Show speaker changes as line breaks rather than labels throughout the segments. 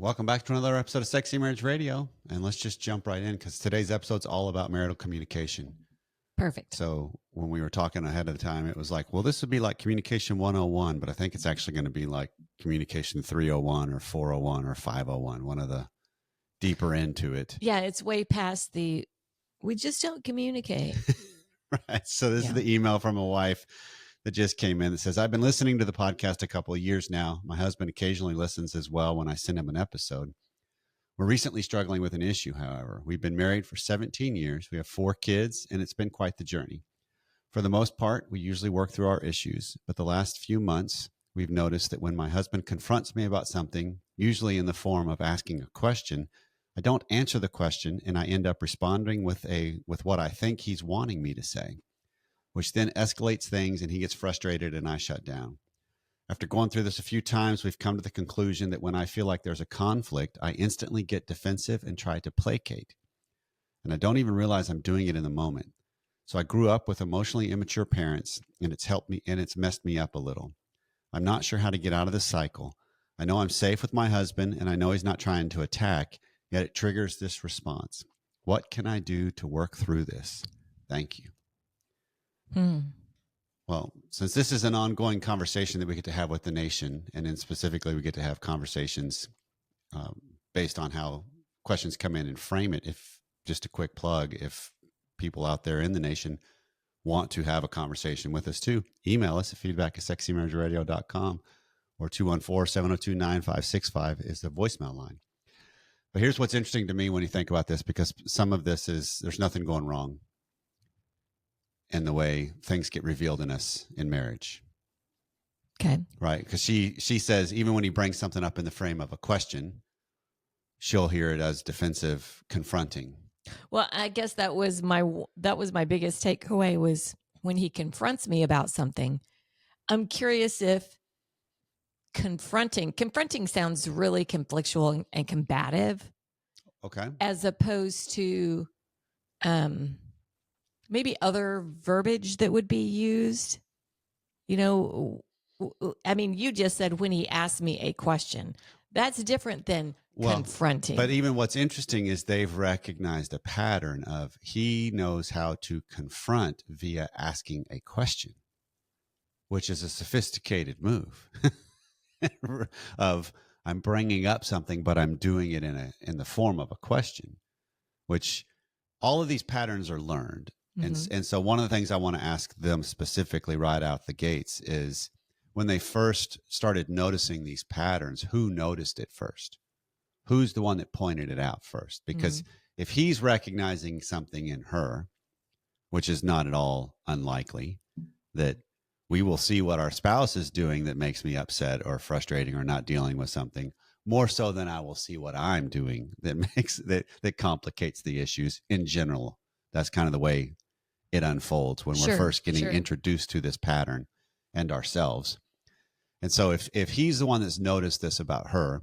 Welcome back to another episode of Sexy Marriage Radio. And let's just jump right in because today's episode's all about marital communication.
Perfect.
So when we were talking ahead of the time, it was like, well, this would be like communication 101, but I think it's actually going to be like communication 301 or 401 or 501, one of the deeper into it.
Yeah, it's way past we just don't communicate.
Right. So this is the email from a wife that just came in that says, I've been listening to the podcast a couple of years now. My husband occasionally listens as well when I send him an episode. We're recently struggling with an issue, however. We've been married for 17 years. We have 4 kids, and it's been quite the journey. For the most part, we usually work through our issues, but the last few months, we've noticed that when my husband confronts me about something, usually in the form of asking a question, I don't answer the question, and I end up responding with what I think he's wanting me to say, which then escalates things and he gets frustrated and I shut down. After going through this a few times, we've come to the conclusion that when I feel like there's a conflict, I instantly get defensive and try to placate. And I don't even realize I'm doing it in the moment. So I grew up with emotionally immature parents, and it's helped me and it's messed me up a little. I'm not sure how to get out of this cycle. I know I'm safe with my husband and I know he's not trying to attack, yet it triggers this response. What can I do to work through this? Thank you. Well, since this is an ongoing conversation that we get to have with the nation, and then specifically we get to have conversations based on how questions come in and frame it. If just a quick plug, if people out there in the nation want to have a conversation with us too, email us at feedback@sexymarriageradio.com or 214-702-9565 is the voicemail line. But here's what's interesting to me when you think about this, because some of this is there's nothing going wrong in the way things get revealed in us in marriage.
Okay.
Right. Because she says even when he brings something up in the frame of a question, she'll hear it as defensive, confronting.
Well, I guess that was my biggest takeaway was when he confronts me about something. I'm curious if confronting sounds really conflictual and combative.
Okay.
As opposed to maybe other verbiage that would be used. You know, I mean, you just said when he asked me a question. That's different than confronting.
But even what's interesting is they've recognized a pattern of he knows how to confront via asking a question, which is a sophisticated move of I'm bringing up something, but I'm doing it in the form of a question, which all of these patterns are learned. Mm-hmm. And so one of the things I want to ask them specifically right out the gates is when they first started noticing these patterns, who noticed it first? Who's the one that pointed it out first? Because if he's recognizing something in her, which is not at all unlikely, that we will see what our spouse is doing that makes me upset or frustrating or not dealing with something, more so than I will see what I'm doing that complicates the issues in general. That's kind of the way it unfolds when we're first getting introduced to this pattern and ourselves. And so if he's the one that's noticed this about her,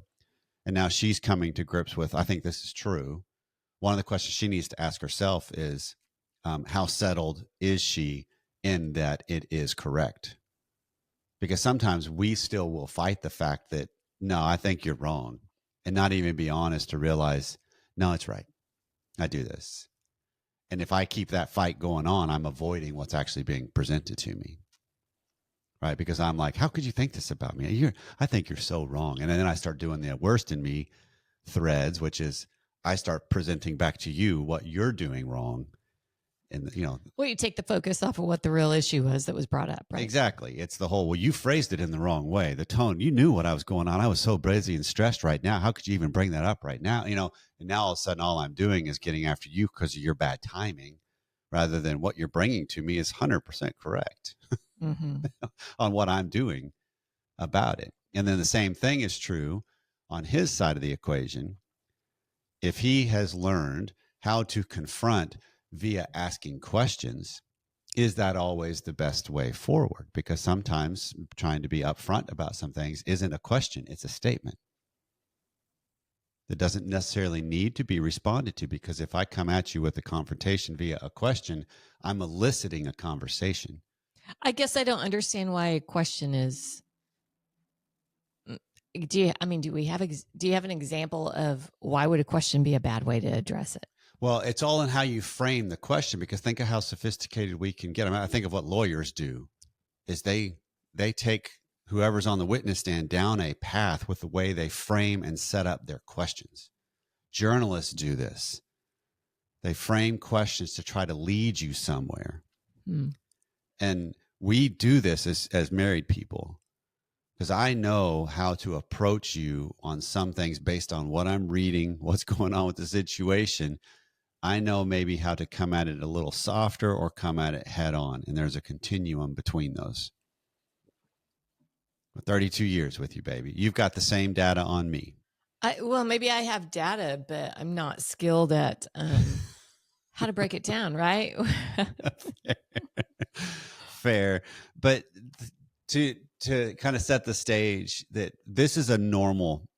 and now she's coming to grips with, I think this is true, one of the questions she needs to ask herself is, how settled is she in that it is correct? Because sometimes we still will fight the fact that, no, I think you're wrong, and not even be honest to realize, no, it's right. I do this. And if I keep that fight going on, I'm avoiding what's actually being presented to me. Right? Because I'm like, how could you think this about me? I think you're so wrong. And then I start doing the worst in me threads, which is I start presenting back to you what you're doing wrong. And,
well, you take the focus off of what the real issue was that was brought up, right?
Exactly. It's the whole, well, you phrased it in the wrong way. The tone, you knew what I was going on. I was so busy and stressed right now. How could you even bring that up right now? And now all of a sudden, all I'm doing is getting after you because of your bad timing, rather than what you're bringing to me is 100% correct on what I'm doing about it. And then the same thing is true on his side of the equation. If he has learned how to confront via asking questions, is that always the best way forward? Because sometimes trying to be upfront about some things isn't a question, it's a statement that doesn't necessarily need to be responded to. Because if I come at you with a confrontation via a question, I'm eliciting a conversation.
I guess I don't understand why a question is do you, I mean, do you have an example of why would a question be a bad way to address it?
Well, it's all in how you frame the question, because think of how sophisticated we can get. I mean, I think of what lawyers do is they take whoever's on the witness stand down a path with the way they frame and set up their questions. Journalists do this. They frame questions to try to lead you somewhere. And we do this as married people, because I know how to approach you on some things based on what I'm reading, what's going on with the situation. I know maybe how to come at it a little softer or come at it head on. And there's a continuum between those. 32 years with you, baby. You've got the same data on me.
Well, maybe I have data, but I'm not skilled at how to break it down, right?
Fair. But to kind of set the stage that this is a normal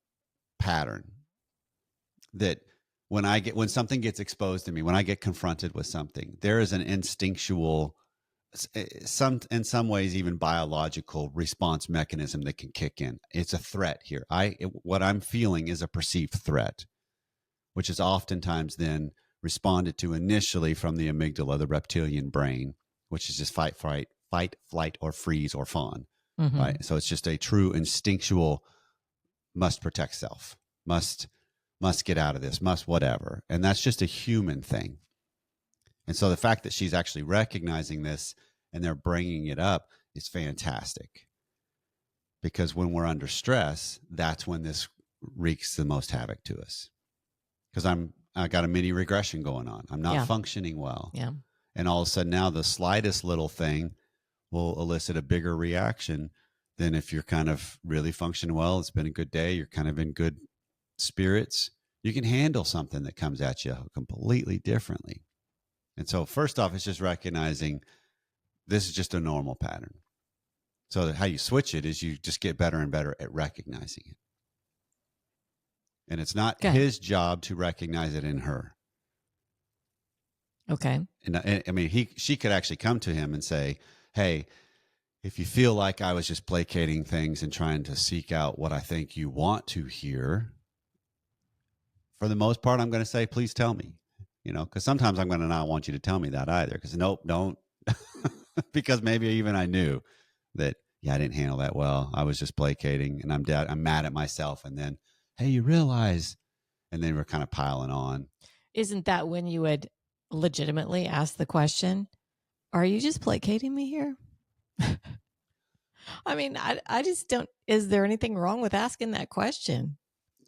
pattern, that when something gets exposed to me, when I get confronted with something, there is an instinctual, in some ways even biological response mechanism that can kick in. It's a threat here. What I'm feeling is a perceived threat, which is oftentimes then responded to initially from the amygdala, the reptilian brain, which is just fight, flight, or freeze or fawn. Mm-hmm. Right. So it's just a true instinctual must protect self, must get out of this, must whatever. And that's just a human thing. And so the fact that she's actually recognizing this and they're bringing it up is fantastic. Because when we're under stress, that's when this wreaks the most havoc to us. Because I got a mini regression going on. I'm not functioning well. Yeah. And all of a sudden now the slightest little thing will elicit a bigger reaction than if you're kind of really functioning well. It's been a good day. You're kind of in good spirits. You can handle something that comes at you completely differently. And so first off, it's just recognizing this is just a normal pattern. So how you switch it is you just get better and better at recognizing it. And it's not his job to recognize it in her.
Okay.
And I mean, she could actually come to him and say, hey, if you feel like I was just placating things and trying to seek out what I think you want to hear, for the most part, I'm going to say, please tell me, because sometimes I'm going to not want you to tell me that either. Because nope, don't. Because maybe even I knew that, I didn't handle that well. I was just placating and I'm mad at myself. And then, hey, you realize, and then we're kind of piling on.
Isn't that when you would legitimately ask the question, are you just placating me here? I mean, I just don't, is there anything wrong with asking that question?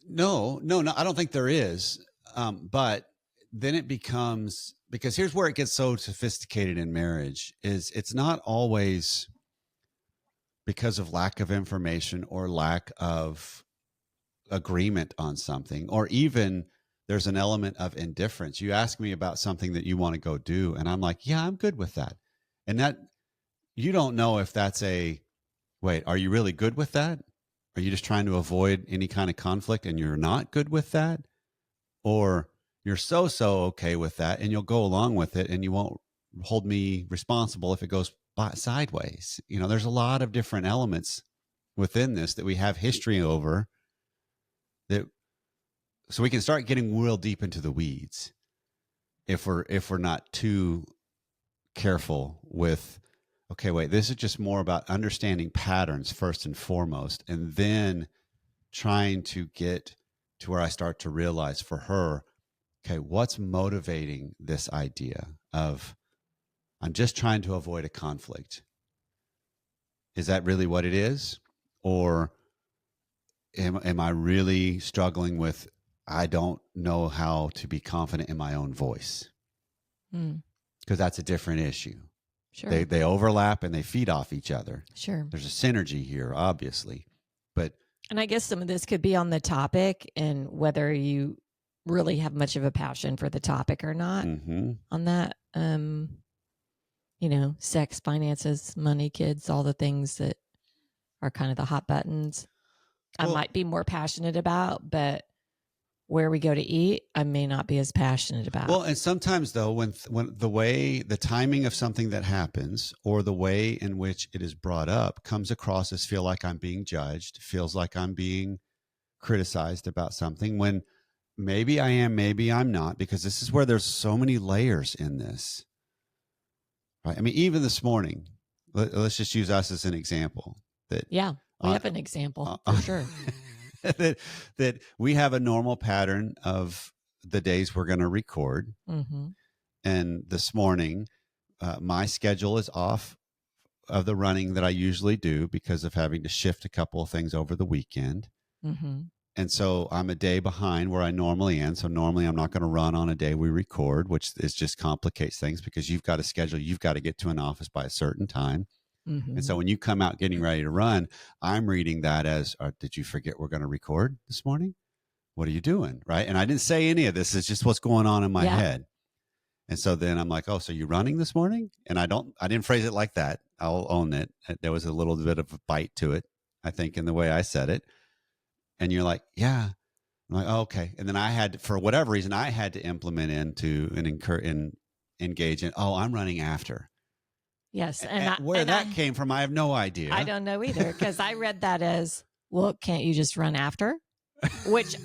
No, I don't think there is. But then it becomes, because here's where it gets so sophisticated in marriage, is it's not always because of lack of information or lack of agreement on something, or even there's an element of indifference. You ask me about something that you want to go do, and I'm like, yeah, I'm good with that. And that, you don't know if that's wait, are you really good with that? Are you just trying to avoid any kind of conflict and you're not good with that? Or you're so okay with that and you'll go along with it and you won't hold me responsible if it goes sideways. There's a lot of different elements within this that we have history over, that so we can start getting real deep into the weeds if we're not too careful with, okay, wait, this is just more about understanding patterns first and foremost, and then trying to get to where I start to realize for her, okay, what's motivating this idea of I'm just trying to avoid a conflict? Is that really what it is? Or am I really struggling with, I don't know how to be confident in my own voice? Because that's a different issue. Sure. They overlap and they feed off each other.
Sure.
There's a synergy here, obviously.
And I guess some of this could be on the topic and whether you really have much of a passion for the topic or not on that. Sex, finances, money, kids, all the things that are kind of the hot buttons. Well, I might be more passionate about, but where we go to eat, I may not be as passionate about.
Well, and sometimes though, when the timing of something that happens or the way in which it is brought up comes across as feel like I'm being judged, feels like I'm being criticized about something, when maybe I am, maybe I'm not, because this is where there's so many layers in this. Right? I mean, even this morning, let's just use us as an example. That
we have an example for sure.
that we have a normal pattern of the days we're going to record.
Mm-hmm.
And this morning, my schedule is off of the running that I usually do because of having to shift a couple of things over the weekend.
Mm-hmm.
And so I'm a day behind where I normally am. So normally I'm not going to run on a day we record, which is just complicates things because you've got a schedule. You've got to get to an office by a certain time.
Mm-hmm.
And so when you come out getting ready to run, I'm reading that as, did you forget we're going to record this morning? What are you doing? Right. And I didn't say any of this. It's just what's going on in my head. And so then I'm like, oh, so you're running this morning? And I didn't phrase it like that. I'll own it. There was a little bit of a bite to it, I think, in the way I said it. And you're like, yeah. I'm like, oh, okay. And then I had, for whatever reason, I had to implement into and engage in, oh, I'm running after.
Yes.
Where that came from, I have no idea.
I don't know either, because I read that as, well, can't you just run after? Which,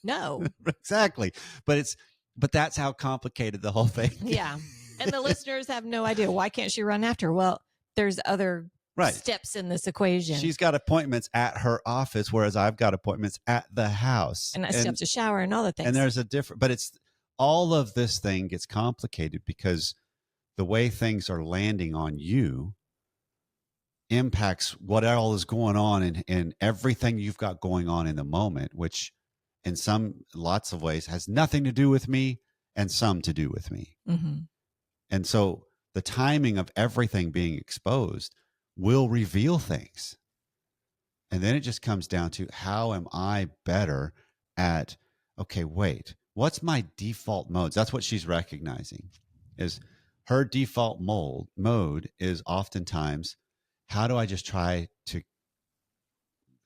no.
Exactly. But that's how complicated the whole thing is.
Yeah. And the listeners have no idea. Why can't she run after? Well, there's other steps in this equation.
She's got appointments at her office, whereas I've got appointments at the house.
And I still have to shower and all the things.
And there's but it's all of this thing gets complicated because the way things are landing on you impacts what all is going on in everything you've got going on in the moment, which in lots of ways has nothing to do with me and some to do with me.
Mm-hmm.
And so the timing of everything being exposed will reveal things. And then it just comes down to, how am I better at, okay, wait, what's my default modes? That's what she's recognizing, is her default mode is oftentimes, how do I just try to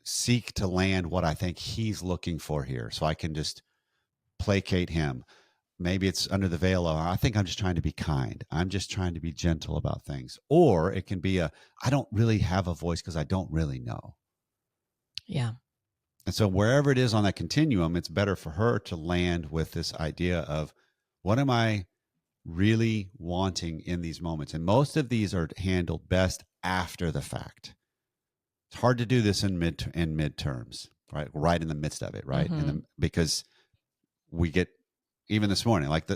seek to land what I think he's looking for here so I can just placate him. Maybe it's under the veil of, I think I'm just trying to be kind. I'm just trying to be gentle about things. Or it can be I don't really have a voice because I don't really know.
Yeah.
And so wherever it is on that continuum, it's better for her to land with this idea of, what am I really wanting in these moments? And most of these are handled best after the fact. It's hard to do this in midterms, right? Right in the midst of it, right?
Mm-hmm.
Because we get, even this morning, like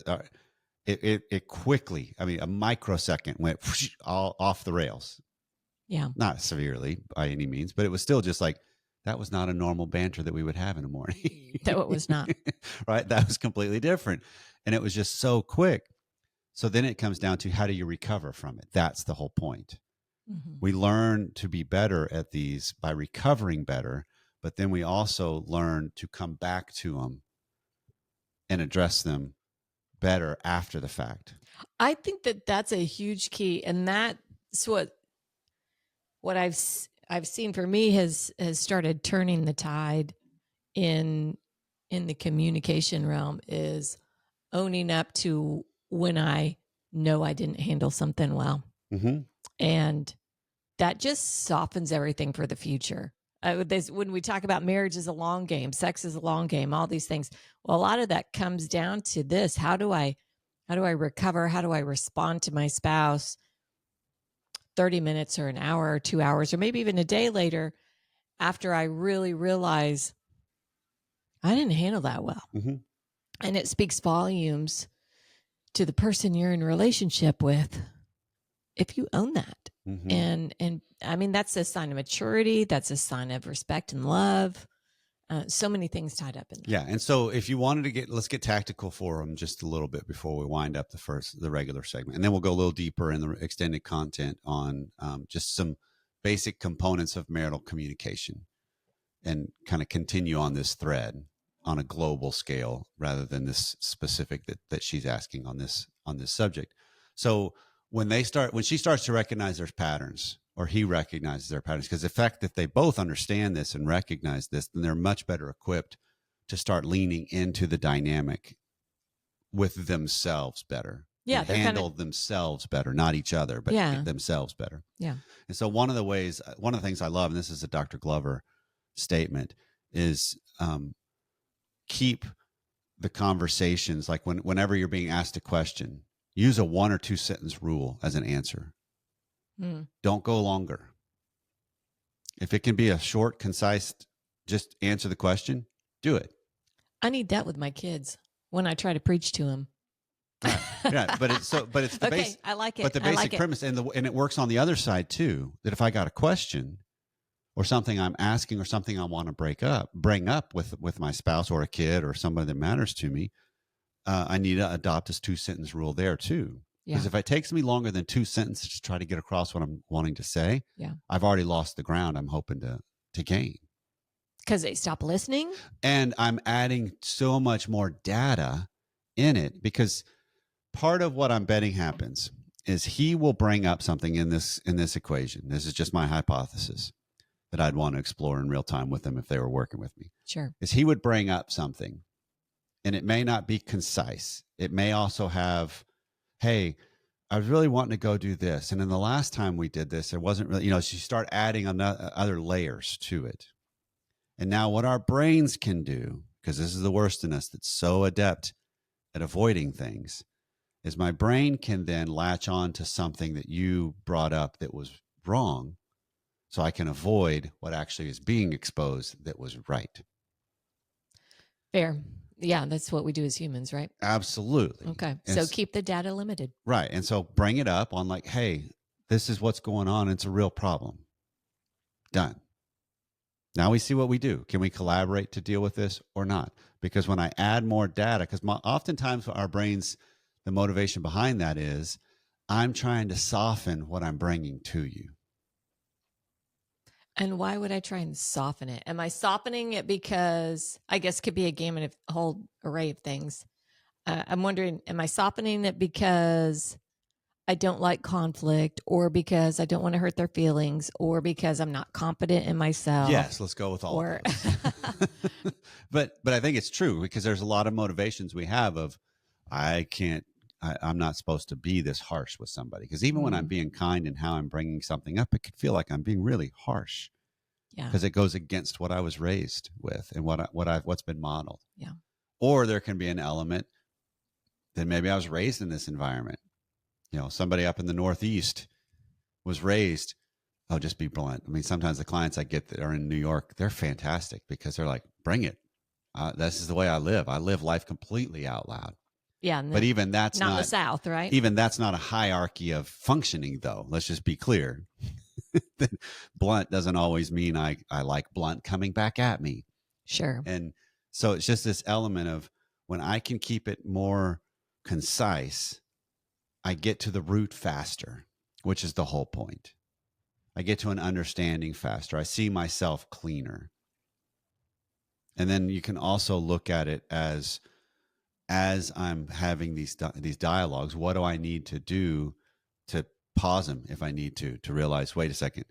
it quickly, I mean, a microsecond went all off the rails.
Yeah.
Not severely by any means, but it was still just like, that was not a normal banter that we would have in the morning.
No, it was not.
Right? That was completely different. And it was just so quick. So then it comes down to, how do you recover from it? That's the whole point. Mm-hmm. We learn to be better at these by recovering better, but then we also learn to come back to them and address them better after the fact.
I think that that's a huge key. And that's what I've seen for me has started turning the tide in the communication realm, is owning up to when I know I didn't handle something well.
Mm-hmm.
And that just softens everything for the future. When we talk about marriage is a long game, sex is a long game, all these things. Well, a lot of that comes down to this. How do I recover? How do I respond to my spouse 30 minutes or an hour or 2 hours, or maybe even a day later, after I really realize I didn't handle that well?
Mm-hmm.
And it speaks volumes to the person you're in a relationship with if you own that. Mm-hmm. And I mean, that's a sign of maturity. That's a sign of respect and love. So many things tied up in that.
Yeah. And so if you wanted to let's get tactical for them just a little bit before we wind up the regular segment. And then we'll go a little deeper in the extended content on just some basic components of marital communication, and kind of continue on this thread on a global scale rather than this specific that she's asking on this subject. So when she starts to recognize there's patterns, or he recognizes their patterns, because the fact that they both understand this and recognize this, then they're much better equipped to start leaning into the dynamic with themselves better.
Yeah,
and
they're
handle themselves better, not each other, but
Yeah.
themselves better.
Yeah.
And so one of the things I love, and this is a Dr. Glover statement, is keep the conversations, like whenever you're being asked a question, use a 1 or 2 sentence rule as an answer. Don't go longer. If it can be a short, concise, just answer the question, do it.
I need that with my kids when I try to preach to them.
Right. Yeah, but it's the
Okay,
base.
I like it.
But the
I
basic
like it.
premise, and it works on the other side too. That if I got a question or something I'm asking or something I want to bring up with my spouse or a kid or somebody that matters to me, I need to adopt this 2 sentence rule there too. Because
Yeah.
if it takes me longer than 2 sentences to try to get across what I'm wanting to say,
Yeah.
I've already lost the ground I'm hoping to gain.
Because they stop listening.
And I'm adding so much more data in it, because part of what I'm betting happens is he will bring up something in this equation. This is just my hypothesis that I'd want to explore in real time with them if they were working with me.
Sure.
Is he would bring up something, and it may not be concise. It may also have, hey, I was really wanting to go do this, and then the last time we did this, it wasn't really, so you start adding other layers to it. And now what our brains can do, because this is the worst in us that's so adept at avoiding things, is my brain can then latch on to something that you brought up that was wrong, so I can avoid what actually is being exposed that was right.
Fair. Yeah, that's what we do as humans, right?
Absolutely.
Okay. So keep the data limited.
Right. And so bring it up on like, hey, this is what's going on. It's a real problem. Done. Now we see what we do. Can we collaborate to deal with this or not? Because when I add more data, because oftentimes our brains, the motivation behind that is I'm trying to soften what I'm bringing to you.
And why would I try and soften it? Am I softening it because, I guess, could be a gamut of a whole array of things. I'm wondering, am I softening it because I don't like conflict, or because I don't want to hurt their feelings, or because I'm not confident in myself?
Yes, let's go with all of those. But I think it's true, because there's a lot of motivations we have of I'm not supposed to be this harsh with somebody, because even when I'm being kind and how I'm bringing something up, it could feel like I'm being really harsh.
Yeah.
Because it goes against what I was raised with and what's been modeled.
Yeah.
Or there can be an element that maybe I was raised in this environment. Somebody up in the Northeast was raised, oh, just be blunt. I mean, sometimes the clients I get that are in New York, they're fantastic because they're like, bring it. This is the way I live. I live life completely out loud.
Yeah.
But even that's
not in the South, right?
Even that's not a hierarchy of functioning, though. Let's just be clear. Blunt doesn't always mean I like blunt coming back at me.
Sure.
And so it's just this element of when I can keep it more concise, I get to the root faster, which is the whole point. I get to an understanding faster. I see myself cleaner. And then you can also look at it as I'm having these dialogues, what do I need to do to pause them if I need to realize, wait a second,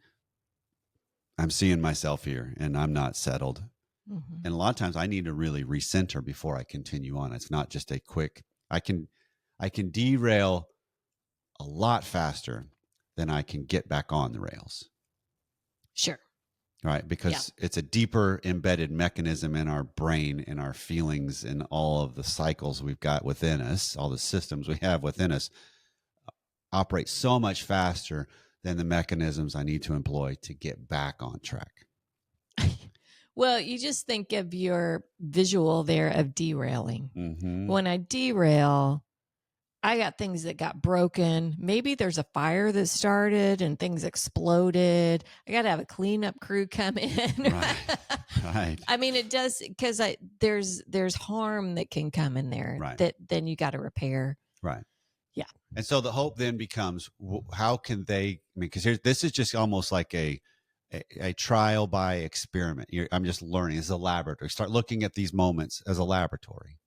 I'm seeing myself here and I'm not settled. Mm-hmm. And a lot of times I need to really recenter before I continue on. It's not just a quick, I can derail a lot faster than I can get back on the rails.
Sure.
Right. Because it's a deeper embedded mechanism in our brain, in our feelings, and all of the cycles we've got within us, all the systems we have within us operate so much faster than the mechanisms I need to employ to get back on track.
Well, you just think of your visual there of derailing.
Mm-hmm.
When I derail, I got things that got broken. Maybe there's a fire that started and things exploded. I got to have a cleanup crew come in.
Right.
I mean, it does, because there's harm that can come in there that then you got to repair.
Right.
Yeah.
And so the hope then becomes, how can they, because this is just almost like a trial by experiment. I'm just learning. It's a laboratory. Start looking at these moments as a laboratory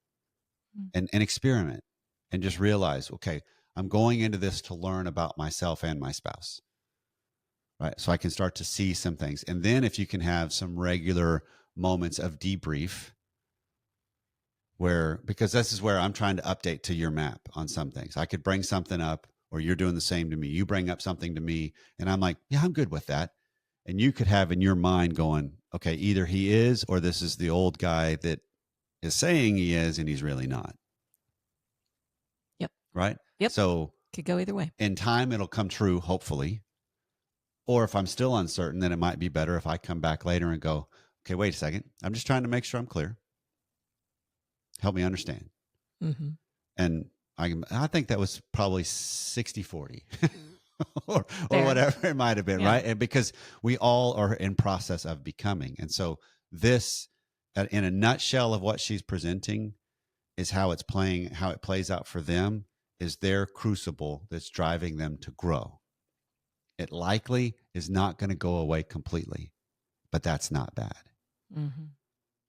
and experiment. And just realize, okay, I'm going into this to learn about myself and my spouse, right? So I can start to see some things. And then if you can have some regular moments of debrief, because this is where I'm trying to update to your map on some things. I could bring something up, or you're doing the same to me. You bring up something to me, and I'm like, yeah, I'm good with that. And you could have in your mind going, okay, either he is, or this is the old guy that is saying he is, and he's really not.
Yep.
Right?
Yep.
So
could go either way.
In time, it'll come true, hopefully. Or if I'm still uncertain, then it might be better if I come back later and go, okay, wait a second. I'm just trying to make sure I'm clear. Help me understand.
Mm-hmm.
And I think that was probably 60-40 or whatever it might have been, right? And because we all are in process of becoming. And so this, in a nutshell of what she's presenting, is how it plays out for them, is their crucible that's driving them to grow. It likely is not going to go away completely, but that's not bad.
Mm-hmm.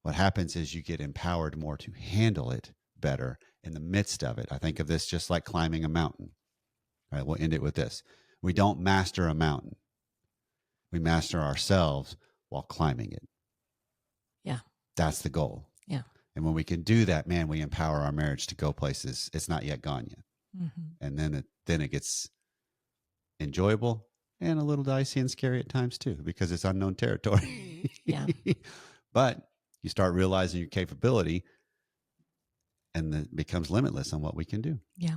What happens is you get empowered more to handle it better in the midst of it. I think of this just like climbing a mountain. All right, we'll end it with this. We don't master a mountain. We master ourselves while climbing it. Yeah. That's the goal. Yeah. And when we can do that, man, we empower our marriage to go places it's not yet gone yet. Mm-hmm. And then it gets enjoyable and a little dicey and scary at times too, because it's unknown territory. Yeah. But you start realizing your capability, and it becomes limitless on what we can do. Yeah.